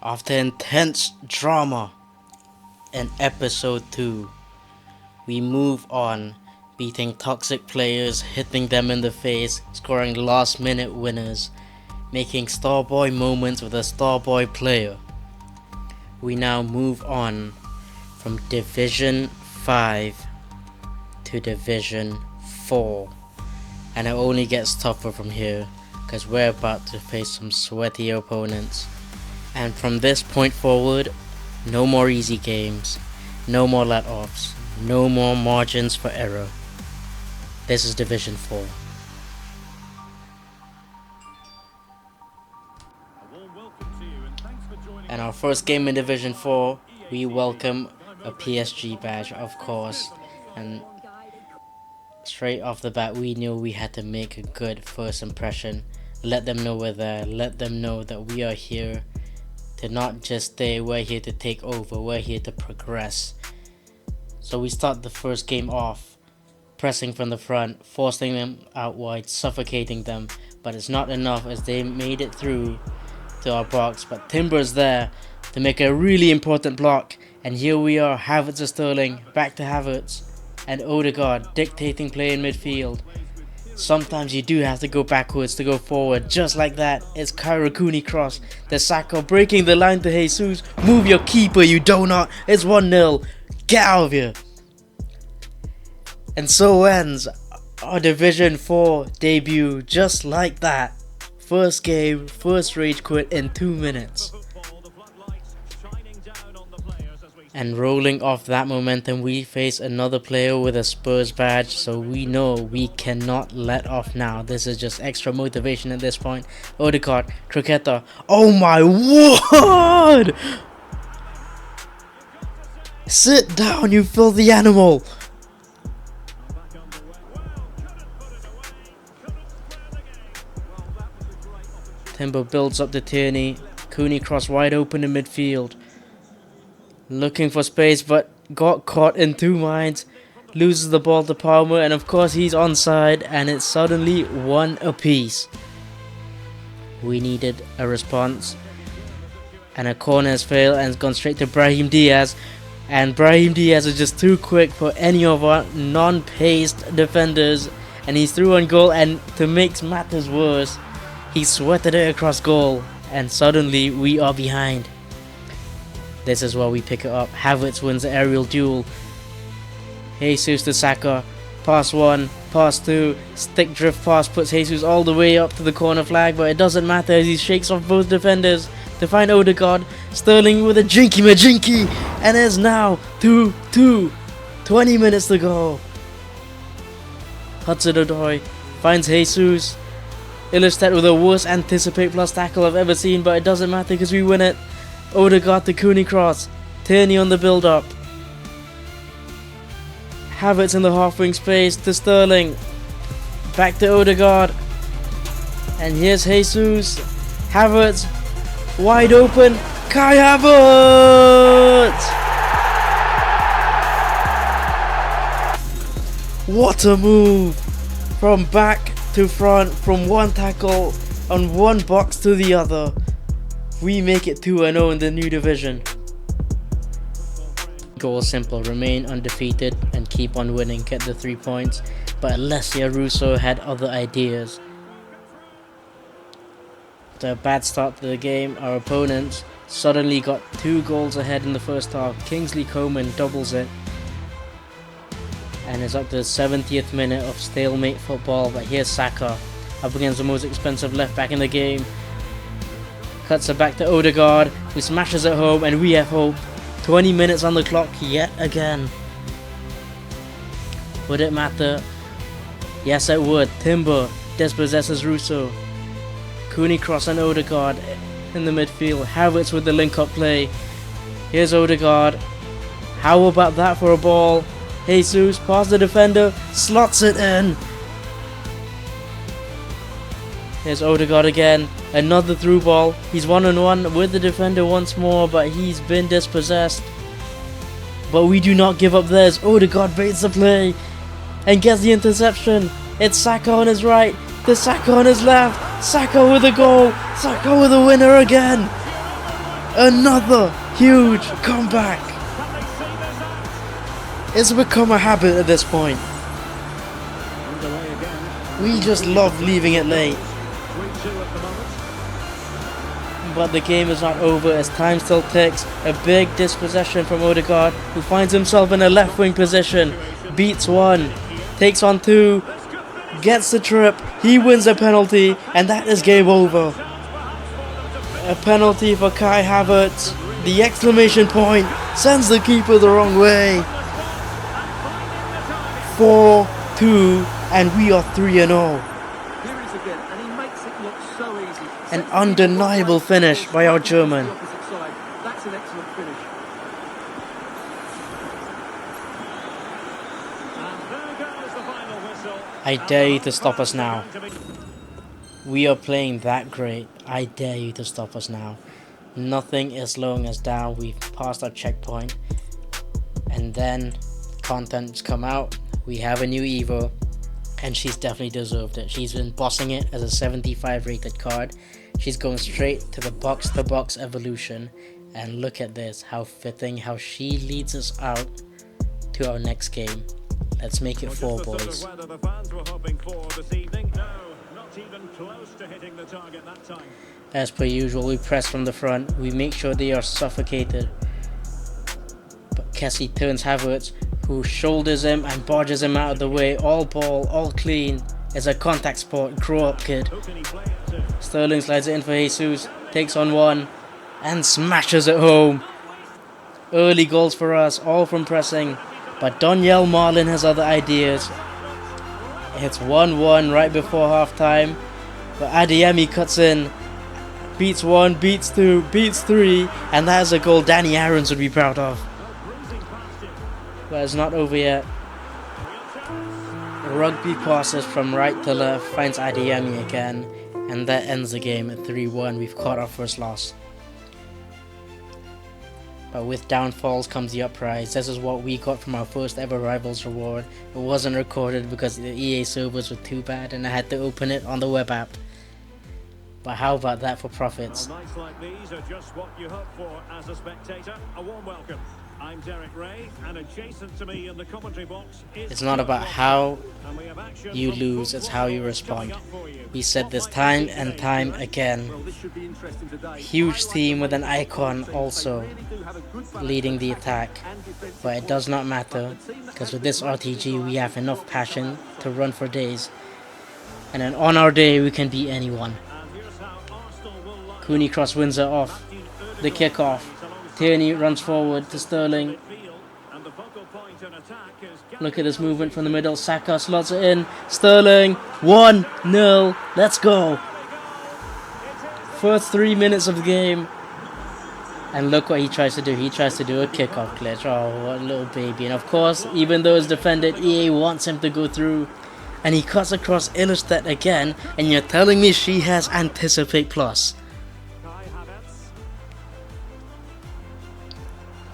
After intense drama in episode 2, we move on, beating toxic players, hitting them in the face, scoring last minute winners, making Starboy moments with a Starboy player. We now move on from Division 5 to Division 4, and it only gets tougher from here because we're about to face some sweaty opponents. And from this point forward, no more easy games, no more let-offs, no more margins for error. This is Division 4. And our first game in Division 4, we welcome a PSG badge, of course. And straight off the bat, we knew we had to make a good first impression. Let them know we're there, let them know that we are here to not just stay, we're here to take over, we're here to progress. So we start the first game off, pressing from the front, forcing them out wide, suffocating them, but it's not enough as they made it through to our box. But Timber's there to make a really important block, and here we are, Havertz and Sterling, back to Havertz, and Ødegaard dictating play in midfield. Sometimes you do have to go backwards to go forward, just like that. It's Cooney cross, the Saka breaking the line to Jesus. Move your keeper, you donut. It's 1-0. Get out of here. And so ends our Division 4 debut, just like that. First game, first rage quit in 2 minutes. And rolling off that momentum, we face another player with a Spurs badge, so we know we cannot let off now. This is just extra motivation at this point. Ødegaard, Croqueta. Oh my word! Sit down, you filthy animal! Timber builds up to Tierney. Cooney cross wide open in midfield. Looking for space, but got caught in two minds. Loses the ball to Palmer, and of course he's onside, and it's suddenly 1 apiece. We needed a response, and a corner has failed and has gone straight to Brahim Diaz, and Brahim Diaz is just too quick for any of our non-paced defenders, and he's through on goal, and to make matters worse, he sweated it across goal, and suddenly we are behind. This is where we pick it up. Havertz wins the aerial duel. Jesus to Saka. Pass 1, pass 2. Stick drift pass puts Jesus all the way up to the corner flag, but it doesn't matter as he shakes off both defenders to find Ødegaard. Sterling with a jinky majinky, and it's now 2-2. 20 minutes to go. Hudson-Odoi finds Jesus. Illustrate with the worst anticipate plus tackle I've ever seen, but it doesn't matter because we win it. Ødegaard to Cooney cross. Tierney on the build-up. Havertz in the half-wing space to Sterling. Back to Ødegaard. And here's Jesus. Havertz wide open. Kai Havertz! What a move! From back to front, from one tackle on one box to the other. We make it 2-0 in the new division. Goal simple, remain undefeated and keep on winning, get the 3 points. But Alessia Russo had other ideas. After a bad start to the game, our opponents suddenly got 2 goals ahead in the first half. Kingsley Coman doubles it. And it's up to the 70th minute of stalemate football, but here's Saka up against the most expensive left back in the game. Cuts it back to Ødegaard, who smashes it home, and we have hope. 20 minutes on the clock yet again. Would it matter? Yes, it would. Timber dispossesses Russo. Cooney cross on Ødegaard in the midfield. Havertz with the link-up play. Here's Ødegaard. How about that for a ball? Jesus past the defender, slots it in. Here's Ødegaard again. Another through ball. He's 1-on-1 with the defender once more, but he's been dispossessed. But we do not give up theirs. Ødegaard baits the play and gets the interception. It's Saka on his right, to Saka on his left. Saka with a goal. Saka with a winner again. Another huge comeback. It's become a habit at this point. We just love leaving it late. But the game is not over as time still ticks. A big dispossession from Ødegaard, who finds himself in a left wing position. Beats one, takes on two, gets the trip, he wins a penalty, and that is game over. A penalty for Kai Havertz. The exclamation point sends the keeper the wrong way. 4-2, and we are 3-0. An undeniable finish by our German. That's an excellent finish. And there goes the final whistle. I dare you to stop us now. We are playing that great. I dare you to stop us now. Nothing is slowing us down. We've passed our checkpoint. And then content's come out. We have a new Evo. And she's definitely deserved it. She's been bossing it as a 75 rated card. She's going straight to the box evolution. And look at this, how fitting, how she leads us out to our next game. Let's make it 4, boys. As per usual, we press from the front. We make sure they are suffocated. But Kessie turns Havertz, who shoulders him and barges him out of the way. All ball, all clean. It's a contact sport. Grow up, kid. Sterling slides it in for Jesus. Takes on one. And smashes it home. Early goals for us. All from pressing. But Danielle Marlin has other ideas. It's 1-1 right before half time. But Adeyemi cuts in. Beats one, beats two, beats three. And that is a goal Danny Aarons would be proud of. But it's not over yet. Rugby passes from right to left, finds Adeyemi again, and that ends the game at 3-1. We've caught our first loss. But with downfalls comes the uprise. This is what we got from our first ever Rivals reward. It wasn't recorded because the EA servers were too bad and I had to open it on the web app. But how about that for profits? Nights like these are just what you hope for as a spectator. A warm welcome. I'm Derek Ray, and adjacent to me in the commentary box is... It's not about how you lose, it's how you respond. We said this time and time again. Huge team with an icon also leading the attack. But it does not matter, because with this RTG we have enough passion to run for days. And then on our day we can beat anyone. Cooney Cross wins it off. The kickoff. Tierney runs forward to Sterling. Look at this movement from the middle. Saka slots it in. Sterling. 1-0. Let's go. First 3 minutes of the game. And look what he tries to do. He tries to do a kickoff glitch. Oh, what a little baby. And of course, even though it's defended, EA wants him to go through. And he cuts across Illustedt again. And you're telling me she has Anticipate Plus.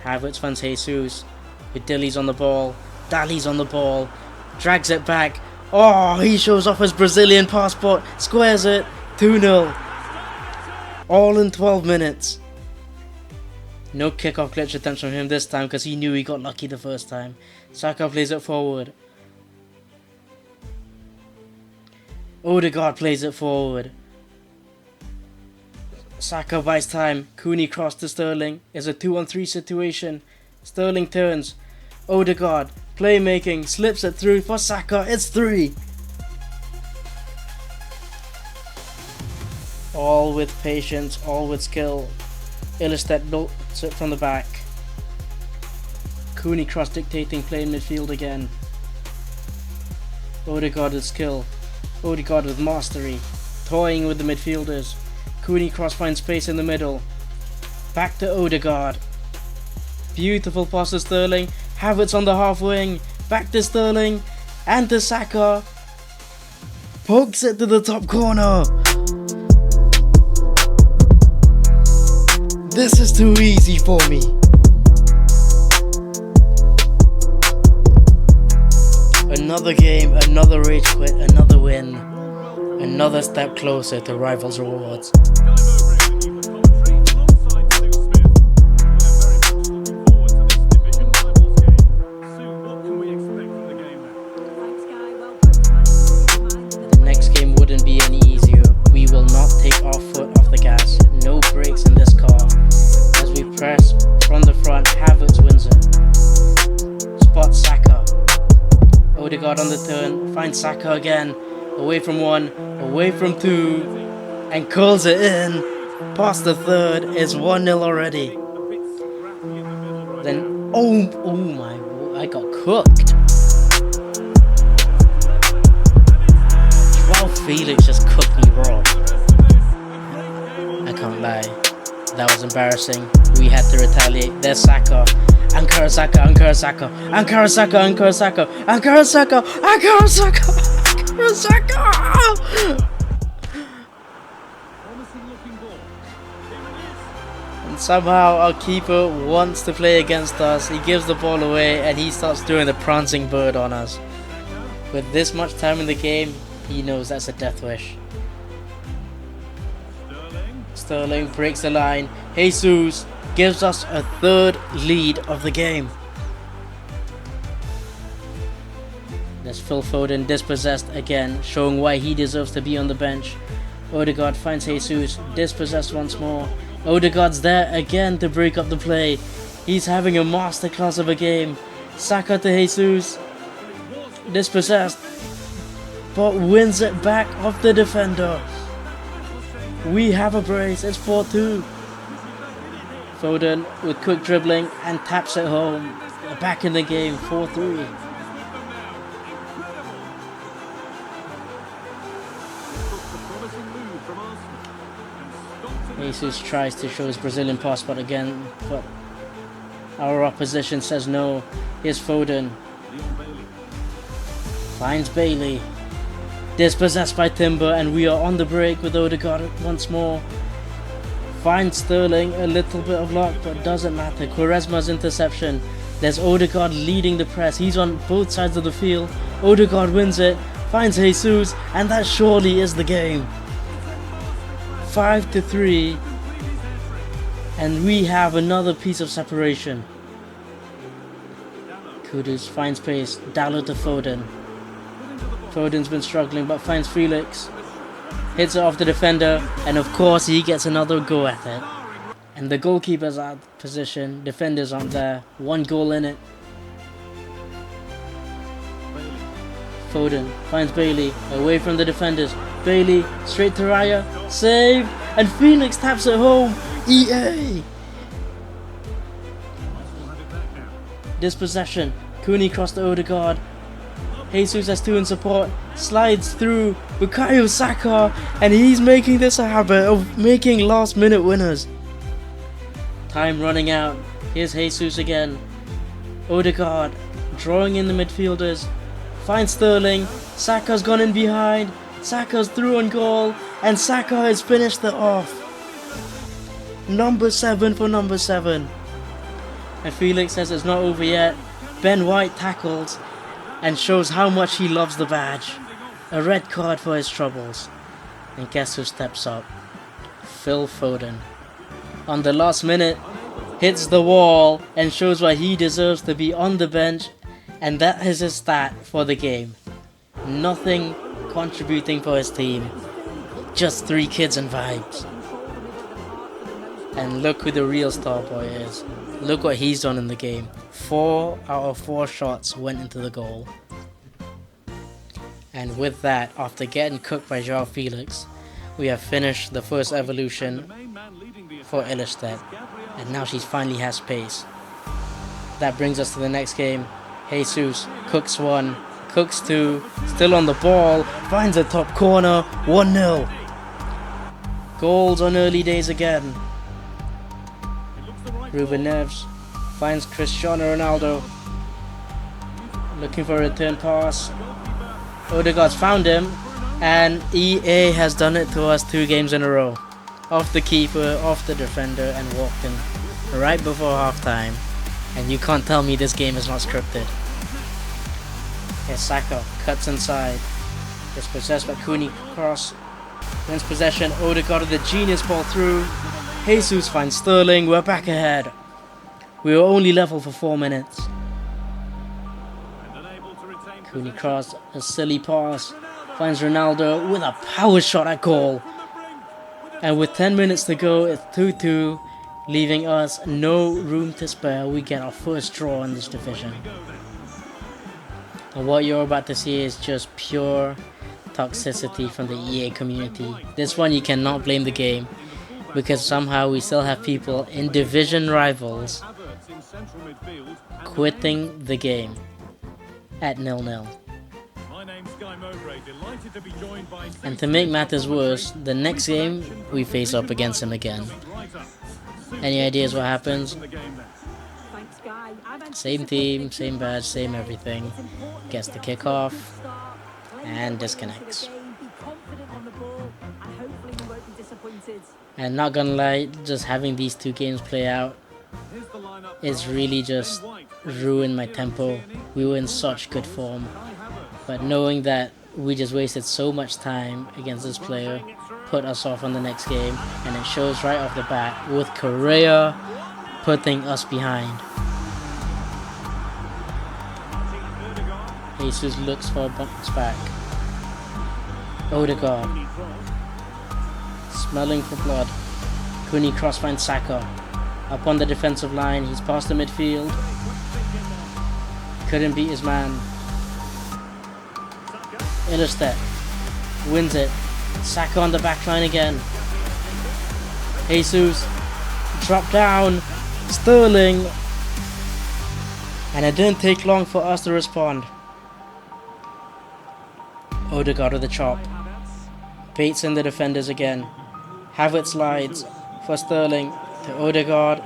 Havertz finds Jesus, with Dilly's on the ball, Dali's on the ball, drags it back. Oh, he shows off his Brazilian passport, squares it, 2-0. All in 12 minutes. No kickoff glitch attempts from him this time because he knew he got lucky the first time. Saka plays it forward. Ødegaard plays it forward. Saka buys time. Cooney cross to Sterling. It's a 2-on-3 situation. Sterling turns. Ødegaard. Playmaking. Slips it through for Saka. It's 3. All with patience. All with skill. Illustedt notes it from the back. Cooney cross dictating play in midfield again. Ødegaard with skill. Ødegaard with mastery. Toying with the midfielders. Cooney cross finds space in the middle. Back to Ødegaard. Beautiful pass to Sterling. Havertz on the half wing. Back to Sterling. And to Saka. Pokes it to the top corner. This is too easy for me. Another game, another rage quit, another win. Another step closer to Rivals rewards. finds Saka again. Away from one, away from two, and curls it in. Past the third, it's 1-0 already. Then, oh my, I got cooked. Wow, Felix just cooked me raw. I can't lie, that was embarrassing. We had to retaliate. There's Saka. Ankara Saka, Ankara Saka, Ankara Saka, Ankara Saka, Ankara Saka, Ankara Saka, Ankara Saka. And somehow our keeper wants to play against us. He gives the ball away and he starts doing the prancing bird on us. With this much time in the game, he knows that's a death wish. Sterling breaks the line. Jesus gives us a third lead of the game. There's Phil Foden dispossessed again, showing why he deserves to be on the bench. Ødegaard finds Jesus, dispossessed once more. Ødegaard's there again to break up the play. He's having a masterclass of a game. Saka to Jesus, dispossessed, but wins it back off the defender. We have a brace, it's 4-2. Foden with quick dribbling and taps it home. Back in the game, 4-3. Jesus tries to show his Brazilian passport again, but our opposition says no. Here's Foden. Finds Bailey. Dispossessed by Timber, and we are on the break with Ødegaard once more. Finds Sterling, a little bit of luck, but doesn't matter. Quaresma's interception. There's Ødegaard leading the press. He's on both sides of the field. Ødegaard wins it, finds Jesus, and that surely is the game. 5-3, and we have another piece of separation. Kudus finds pace. Dalot to Foden. Foden's been struggling but finds Felix. Hits it off the defender, and of course he gets another go at it. And the goalkeeper's out of position, defenders aren't there, 1 goal in it. Foden finds Bailey, away from the defenders. Bailey, straight to Raya, save, and Felix taps it home. EA! Dispossession, Cooney crossed to Ødegaard. Jesus has 2 in support, slides through Bukayo Saka, and he's making this a habit of making last minute winners. Time running out. Here's Jesus again. Ødegaard drawing in the midfielders. Finds Sterling. Saka's gone in behind. Saka's through on goal, and Saka has finished it off. Number 7 for number 7. And Felix says it's not over yet. Ben White tackles and shows how much he loves the badge. A red card for his troubles. And guess who steps up? Phil Foden. On the last minute, hits the wall and shows why he deserves to be on the bench, and that is his stat for the game. Nothing contributing for his team, just 3 kids and vibes. And look who the real star boy is. Look what he's done in the game. 4 out of 4 shots went into the goal. And with that, after getting cooked by João Felix, we have finished the first evolution for Illerstedt, and now she finally has pace. That brings us to the next game. Jesus cooks 1, cooks 2, still on the ball, finds a top corner, 1-0. Goals on early days again. Ruben Neves finds Cristiano Ronaldo, looking for a return pass. Ødegaard's found him, and EA has done it to us 2 games in a row. Off the keeper, off the defender, and walked in right before halftime. And you can't tell me this game is not scripted. Here's Saka, cuts inside. It's possessed by Cooney, cross. Wins possession, Ødegaard with the genius ball through. Jesus finds Sterling, we're back ahead. We were only level for 4 minutes. Cooney cross, a silly pass. Finds Ronaldo with a power shot at goal. And with 10 minutes to go, it's 2-2, leaving us no room to spare. We get our first draw in this division. And what you're about to see is just pure toxicity from the EA community. This one you cannot blame the game, because somehow we still have people in division rivals quitting the game at 0-0. And to make matters worse, the next game we face up against him again. Any ideas what happens? Same team, same badge, same everything. Gets the kickoff and disconnects. And not gonna lie, just having these two games play out is really just ruined my tempo. We were in such good form, but knowing that we just wasted so much time against this player put us off on the next game, and it shows right off the bat with Correa putting us behind. Jesus looks for a bounce back. Ødegaard smelling for blood. Cooney cross finds Saka. Up on the defensive line, he's past the midfield. Couldn't beat his man. Illerstedt wins it. Saka on the back line again. Jesus drop down. Sterling. And it didn't take long for us to respond. Ødegaard with the chop. Baits in the defenders again. Havertz slides for Sterling to Ødegaard.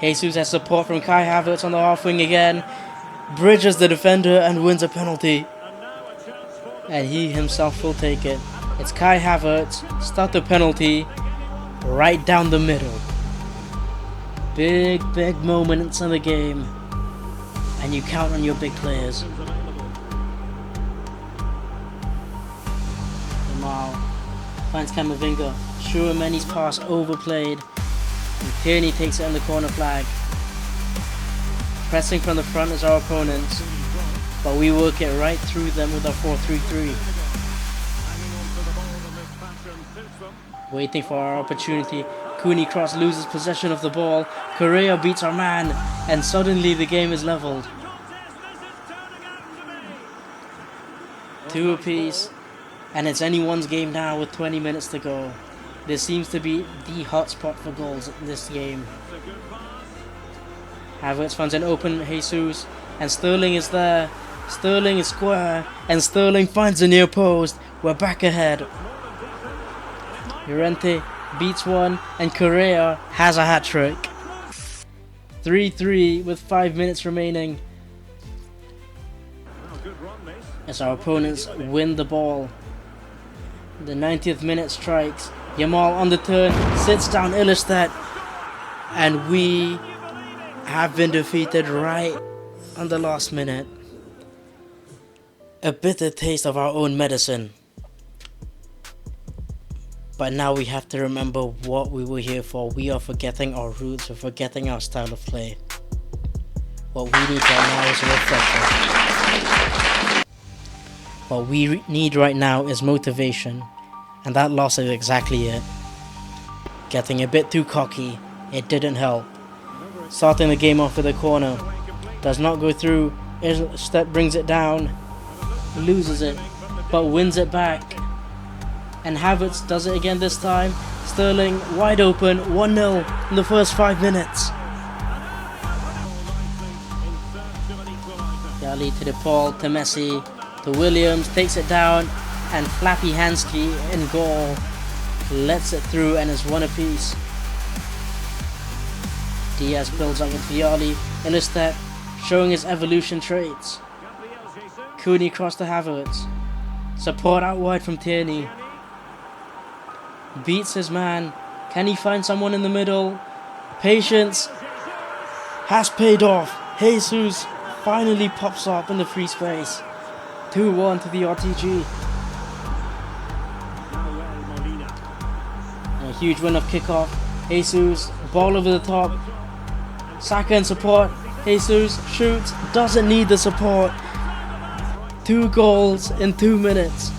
Jesus has support from Kai Havertz on the half wing again. Bridges the defender and wins a penalty. And he himself will take it. It's Kai Havertz, start the penalty, right down the middle. Big moments in the game. And you count on your big players. Finds Camavinga. Schumanni's pass overplayed. And Tierney takes it on the corner flag. Pressing from the front is our opponents, but we work it right through them with our 4-3-3. Waiting for our opportunity. Cooney cross loses possession of the ball. Correa beats our man, and suddenly the game is leveled. 2 apiece. And it's anyone's game now with 20 minutes to go. This seems to be the hotspot for goals in this game. Havertz finds an open Jesus, and Sterling is there. Sterling is square, and Sterling finds a near post. We're back ahead. Llorente beats one, and Correa has a hat-trick. 3-3 with 5 minutes remaining. As our opponents win the ball. The 90th minute strikes. Yamal on the turn, sits down Illerstedt, and we have been defeated right on the last minute. A bitter taste of our own medicine. But now we have to remember what we were here for. We are forgetting our roots, we're forgetting our style of play. What we need right now is a refresher. What we need right now is motivation, and that loss is exactly it. Getting a bit too cocky, it didn't help. Starting the game off with a corner, does not go through. Illerstedt brings it down, loses it, but wins it back. And Havertz does it again this time. Sterling wide open, 1-0 in the first 5 minutes. Yali to DePaul, to Messi, to Williams, takes it down, and Flappy Hansky in goal lets it through, and is 1 apiece. Diaz builds up with Vialli. Illerstedt showing his evolution traits. Cooney cross to Havertz. Support out wide from Tierney. Beats his man. Can he find someone in the middle? Patience has paid off. Jesus finally pops up in the free space. 2-1 to the RTG. And a huge win of kickoff. Jesus, ball over the top. Saka in support. Jesus shoots, doesn't need the support. 2 goals in 2 minutes.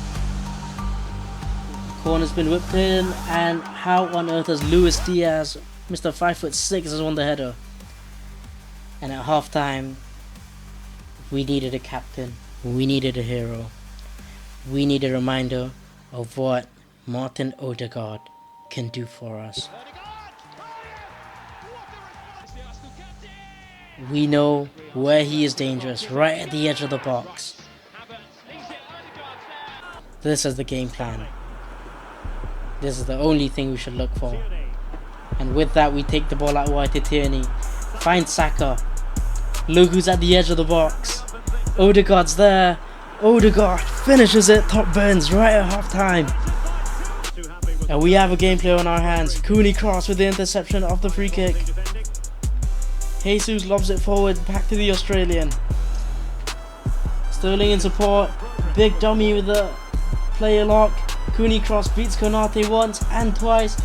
Corner's been whipped in, and how on earth has Luis Diaz, Mr. 5'6", has won the header? And at halftime, we needed a captain. We needed a hero. We need a reminder of what Martin Ødegaard can do for us. We know where he is dangerous, right at the edge of the box. This is the game plan. This is the only thing we should look for. And with that, we take the ball out wide to Tierney. Find Saka. Look who's at the edge of the box. Ødegaard's there. Ødegaard finishes it. Top burns right at half time. And we have a gameplay on our hands. Cooney cross with the interception of the free kick. Jesus lobs it forward back to the Australian. Sterling in support. Big dummy with the player lock. Cooney cross beats Konate once and twice.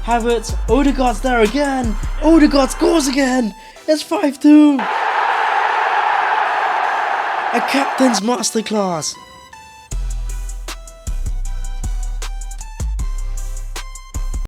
Havertz. Ødegaard's there again. Ødegaard scores again. It's 5-2. A captain's masterclass.